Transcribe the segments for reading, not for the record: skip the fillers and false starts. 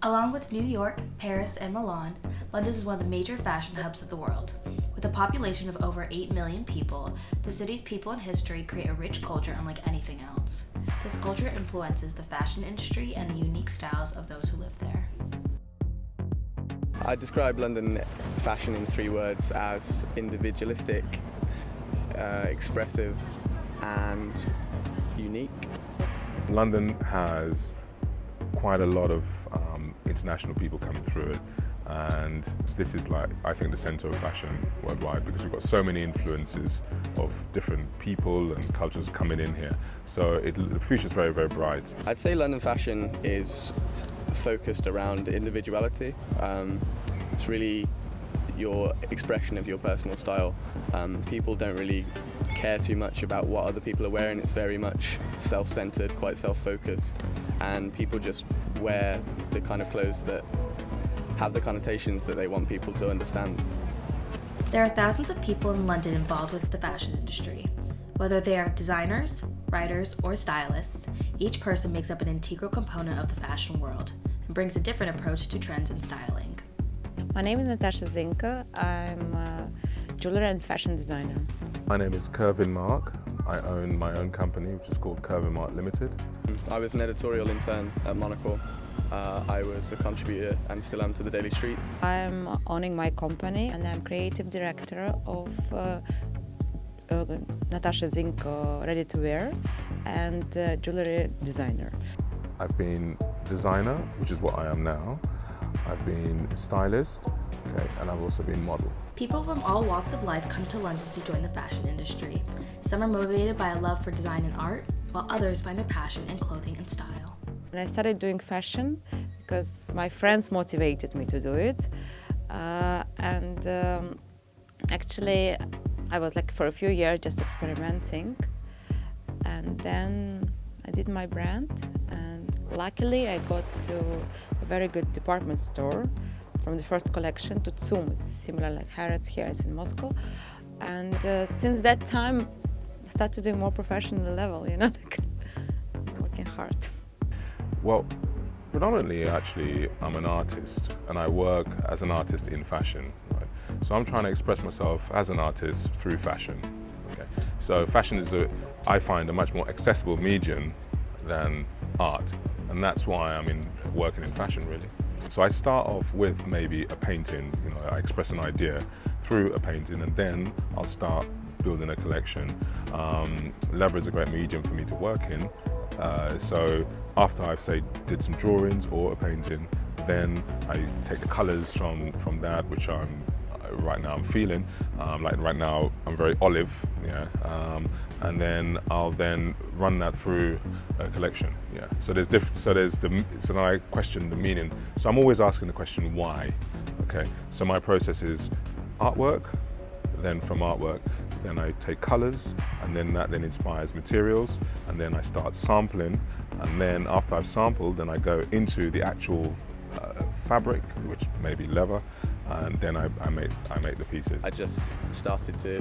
Along with New York, Paris, and Milan, London is one of the major fashion hubs of the world. With a population of over 8 million people, the city's people and history create a rich culture unlike anything else. This culture influences the fashion industry and the unique styles of those who live there. I describe London fashion in 3 words as individualistic, expressive, and unique. London has quite a lot of international people coming through it, and this is like, I think, the centre of fashion worldwide, because we've got so many influences of different people and cultures coming in here. So the future's very, very bright. I'd say London fashion is focused around individuality. It's really your expression of your personal style. People don't really care too much about what other people are wearing. It's very much self-centered, quite self-focused, and people just wear the kind of clothes that have the connotations that they want people to understand. There are thousands of people in London involved with the fashion industry. Whether they are designers, writers, or stylists, each person makes up an integral component of the fashion world and brings a different approach to trends and styling. My name is Natasha Zinka. I'm a jewelry and fashion designer. My name is Kervin Mark. I own my own company, which is called Kervin Mark Limited. I was an editorial intern at Monocle. I was a contributor and still am to the Daily Street. I'm owning my company and I'm creative director of Natasha Zinka Ready to Wear and jewelry designer. I've been designer, which is what I am now. I've been stylist, and I've also been model. People from all walks of life come to London to join the fashion industry. Some are motivated by a love for design and art, while others find their passion in clothing and style. And I started doing fashion because my friends motivated me to do it. Actually, I was like for a few years just experimenting. And then I did my brand, and luckily I got to a very good department store from the first collection to Tsum. It's similar like Harrods here, it's in Moscow. And since that time, I started doing more professional level, like working hard. Well, predominantly, actually, I'm an artist, and I work as an artist in fashion. Right? So I'm trying to express myself as an artist through fashion. Okay? So fashion is, I find, a much more accessible medium than art, and that's why I'm working in fashion, really. So I start off with maybe a painting. I express an idea through a painting, and then I'll start building a collection. Leather is a great medium for me to work in. So after I've did some drawings or a painting, then I take the colours from that, which right now I'm feeling. Like right now I'm very olive, and then I'll then run that through a collection. So then I question the meaning. So I'm always asking the question why. Okay. So my process is artwork. Then from artwork, then I take colours, and then that then inspires materials, and then I start sampling, and then after I've sampled, then I go into the actual fabric, which may be leather, and then I make the pieces. I just started to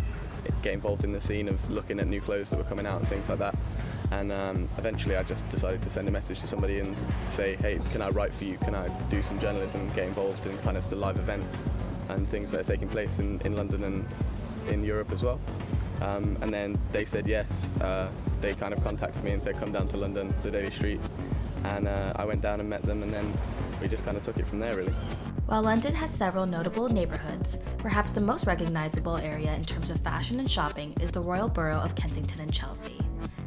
get involved in the scene of looking at new clothes that were coming out and things like that, and eventually I just decided to send a message to somebody and say, hey, can I write for you? Can I do some journalism, get involved in kind of the live events and things that are taking place in London and in Europe as well. And then they said yes. They kind of contacted me and said, come down to London, the Daily Street. And I went down and met them, and then we just kind of took it from there, really. While London has several notable neighborhoods, perhaps the most recognizable area in terms of fashion and shopping is the Royal Borough of Kensington and Chelsea.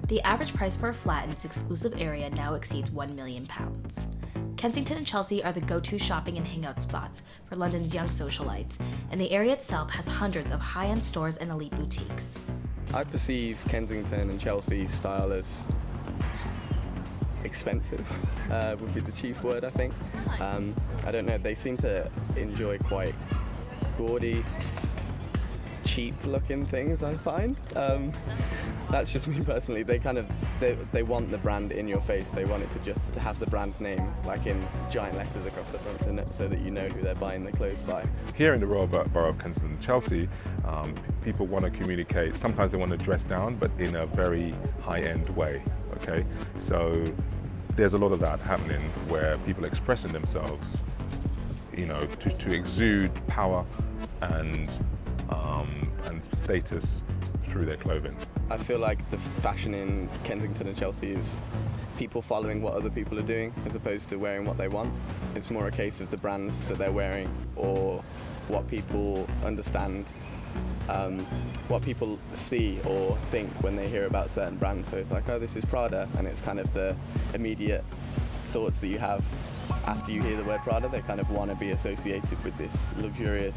The average price for a flat in this exclusive area now exceeds £1 million. Kensington and Chelsea are the go-to shopping and hangout spots for London's young socialites, and the area itself has hundreds of high-end stores and elite boutiques. I perceive Kensington and Chelsea style as expensive, would be the chief word, I think. I don't know, they seem to enjoy quite gaudy, cheap-looking things, I find. That's just me personally. They want the brand in your face. They want it to have the brand name like in giant letters across the front, so that you know who they're buying their clothes by. Here in the Royal Borough of Kensington and Chelsea, people want to communicate. Sometimes they want to dress down, but in a very high-end way. Okay, so there's a lot of that happening where people are expressing themselves, you know, to exude power and status through their clothing. I feel like the fashion in Kensington and Chelsea is people following what other people are doing as opposed to wearing what they want. It's more a case of the brands that they're wearing or what people understand, what people see or think when they hear about certain brands. So it's like, oh, this is Prada, and it's kind of the immediate thoughts that you have after you hear the word Prada. They kind of want to be associated with this luxurious,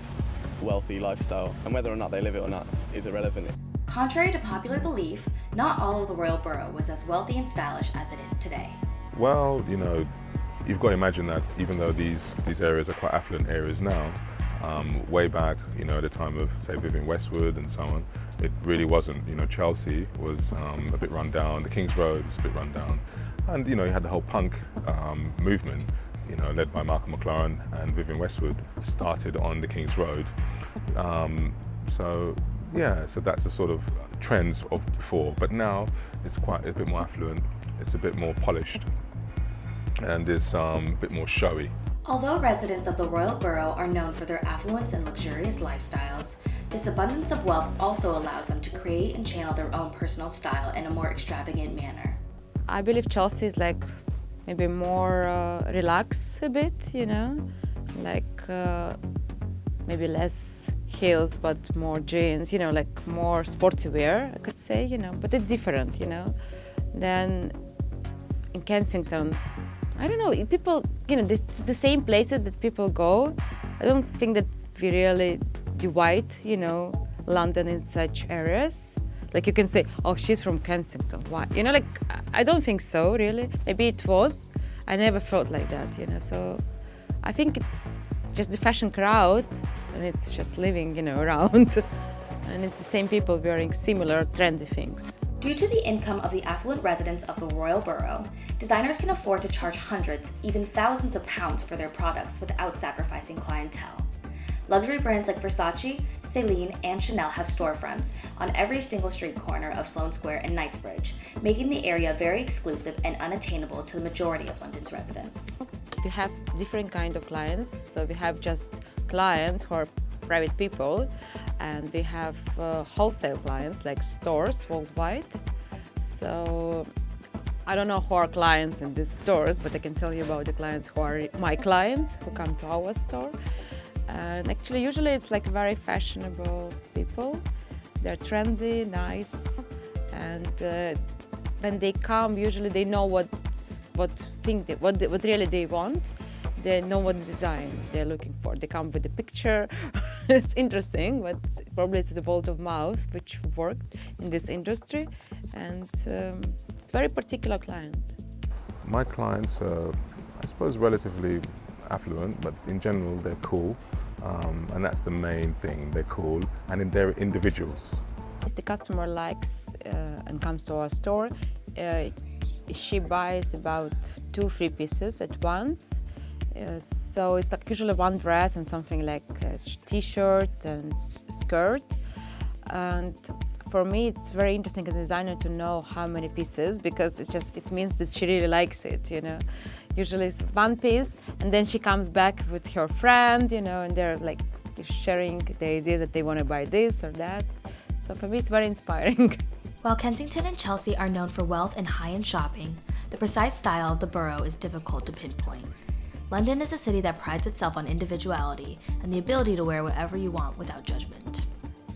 wealthy lifestyle, and whether or not they live it or not is irrelevant. Contrary to popular belief, not all of the Royal Borough was as wealthy and stylish as it is today. Well, you know, you've got to imagine that even though these areas are quite affluent areas now, way back, you know, at the time of, say, Vivienne Westwood and so on, it really wasn't. You know, Chelsea was a bit run down, the King's Road was a bit run down, and, you know, you had the whole punk movement, you know, led by Malcolm McLaren and Vivienne Westwood, started on the King's Road. So that's the sort of trends of before, but now it's quite a bit more affluent, it's a bit more polished, and it's a bit more showy. Although residents of the Royal Borough are known for their affluence and luxurious lifestyles, this abundance of wealth also allows them to create and channel their own personal style in a more extravagant manner. I believe Chelsea is like maybe more relaxed a bit, you know, like maybe less heels but more jeans, you know, like more sporty wear, I could say, you know, but it's different, you know. Then in Kensington, I don't know, people, you know, the same places that people go. I don't think that we really divide, you know, London in such areas. Like you can say, oh, she's from Kensington, why? You know, like, I don't think so, really. Maybe it was. I never felt like that, you know, so I think it's just the fashion crowd, and it's just living, you know, around. And it's the same people wearing similar trendy things. Due to the income of the affluent residents of the Royal Borough, designers can afford to charge hundreds, even thousands of pounds for their products without sacrificing clientele. Luxury brands like Versace, Celine, and Chanel have storefronts on every single street corner of Sloane Square and Knightsbridge, making the area very exclusive and unattainable to the majority of London's residents. We have different kind of clients, so we have just clients who are private people, and we have wholesale clients like stores worldwide. So I don't know who are clients in these stores, but I can tell you about the clients who are my clients who come to our store. And actually, usually it's like very fashionable people. They're trendy, nice, and when they come, usually they know what really they want. They know what design they're looking for. They come with a picture. It's interesting, but probably it's the word of mouth which worked in this industry, and it's a very particular client. My clients are, I suppose, relatively affluent, but in general they're cool, and that's the main thing. They're cool, and they're individuals. If the customer likes and comes to our store, she buys about 2-3 pieces at once. So it's like usually one dress and something like a t-shirt and skirt. And for me, it's very interesting as a designer to know how many pieces, because it means that she really likes it, you know. Usually it's one piece, and then she comes back with her friend, you know, and they're like sharing the idea that they want to buy this or that. So for me, it's very inspiring. While Kensington and Chelsea are known for wealth and high-end shopping, the precise style of the borough is difficult to pinpoint. London is a city that prides itself on individuality and the ability to wear whatever you want without judgment.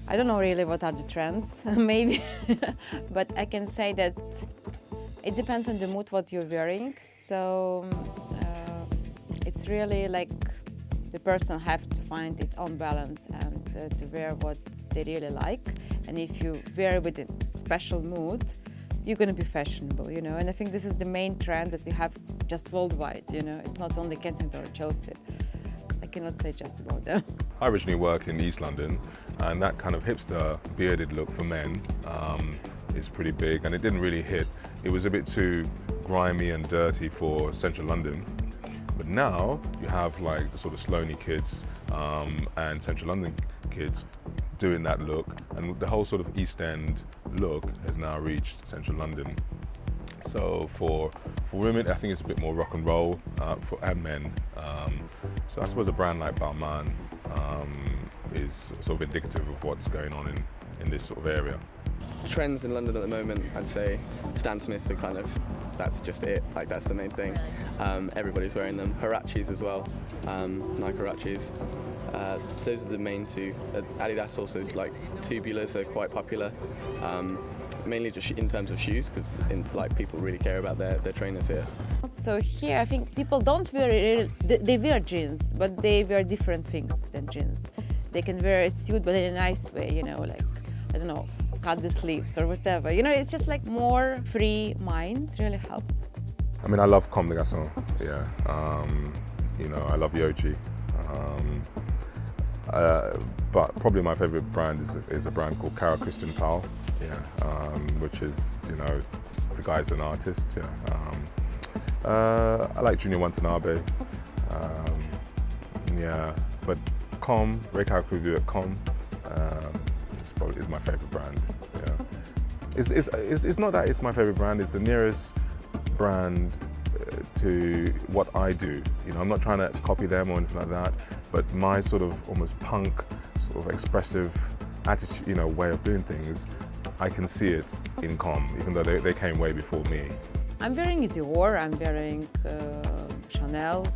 I don't know really what are the trends, maybe, but I can say that it depends on the mood what you're wearing. So it's really like the person have to find its own balance and to wear what they really like. And if you wear with a special mood, you're going to be fashionable, you know. And I think this is the main trend that we have just worldwide, you know. It's not only Kensington or Chelsea. I cannot say just about them. I originally work in East London, and that kind of hipster bearded look for men is pretty big, and it didn't really hit. It was a bit too grimy and dirty for central London. But now you have like the sort of Sloaney kids and central London kids doing that look, and the whole sort of East End look has now reached central London. So for women, I think it's a bit more rock and roll, and men. So I suppose a brand like Balmain is sort of indicative of what's going on in this sort of area. Trends in London at the moment, I'd say Stan Smiths are kind of, that's just it, like that's the main thing. Everybody's wearing them. Huaraches as well, Nike Huaraches. Those are the main two. Adidas also, like tubulars are quite popular. Mainly just in terms of shoes, because like people really care about their trainers here. So here I think people don't wear, they wear jeans, but they wear different things than jeans. They can wear a suit but in a nice way, you know, like, I don't know, cut the sleeves or whatever. You know, it's just like more free mind, really helps. I mean, I love Comme des Garçons, yeah. You know, I love Yohji. But probably my favorite brand is a brand called Kara Christian Powell, yeah, which is, you know, the guy's an artist, yeah. I like Junior Watanabe, yeah, but Comme, Reka Kuvu at Comme, is my favorite brand, yeah. It's not that it's my favorite brand, it's the nearest brand to what I do. You know, I'm not trying to copy them or anything like that, but my sort of almost punk, sort of expressive attitude, you know, way of doing things, I can see it in Comme, even though they came way before me. I'm wearing Dior, I'm wearing Chanel,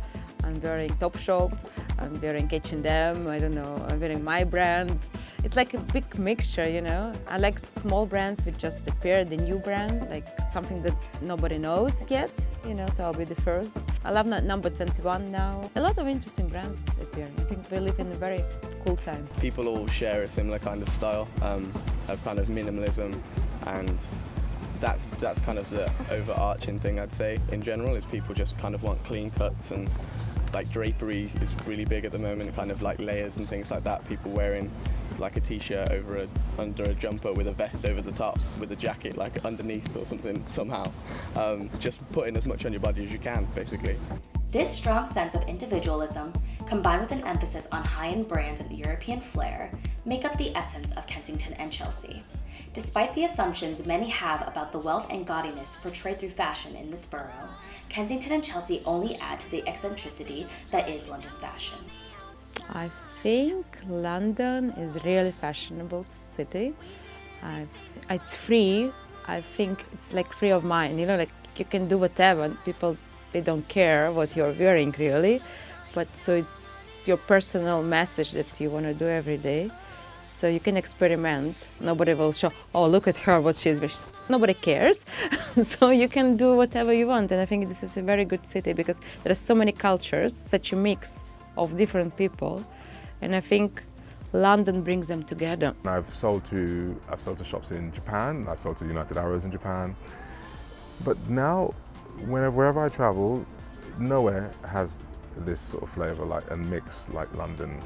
I'm wearing Topshop, I'm wearing H&M, I don't know, I'm wearing my brand. It's like a big mixture, you know. I like small brands which just appear, the new brand, like something that nobody knows yet, you know, so I'll be the first. I love Number 21 now. A lot of interesting brands appearing. I think we live in a very cool time. People all share a similar kind of style, of kind of minimalism, and that's kind of the overarching thing I'd say in general, is people just kind of want clean cuts, and like drapery is really big at the moment, kind of like layers and things like that. People wearing like a t-shirt under a jumper with a vest over the top with a jacket like underneath or something somehow. Just putting as much on your body as you can, basically. This strong sense of individualism, combined with an emphasis on high-end brands and European flair, make up the essence of Kensington and Chelsea. Despite the assumptions many have about the wealth and gaudiness portrayed through fashion in this borough, Kensington and Chelsea only add to the eccentricity that is London fashion. I think London is a really fashionable city. It's free. I think it's like free of mind, you know, like you can do whatever. People, they don't care what you're wearing really, but so it's your personal message that you want to do every day. So you can experiment. Nobody will show, oh, look at her, what she's wearing. Nobody cares. So you can do whatever you want. And I think this is a very good city because there are so many cultures, such a mix of different people. And I think London brings them together. I've sold to shops in Japan, I've sold to United Arrows in Japan. But now, wherever I travel, nowhere has this sort of flavour and mix like London.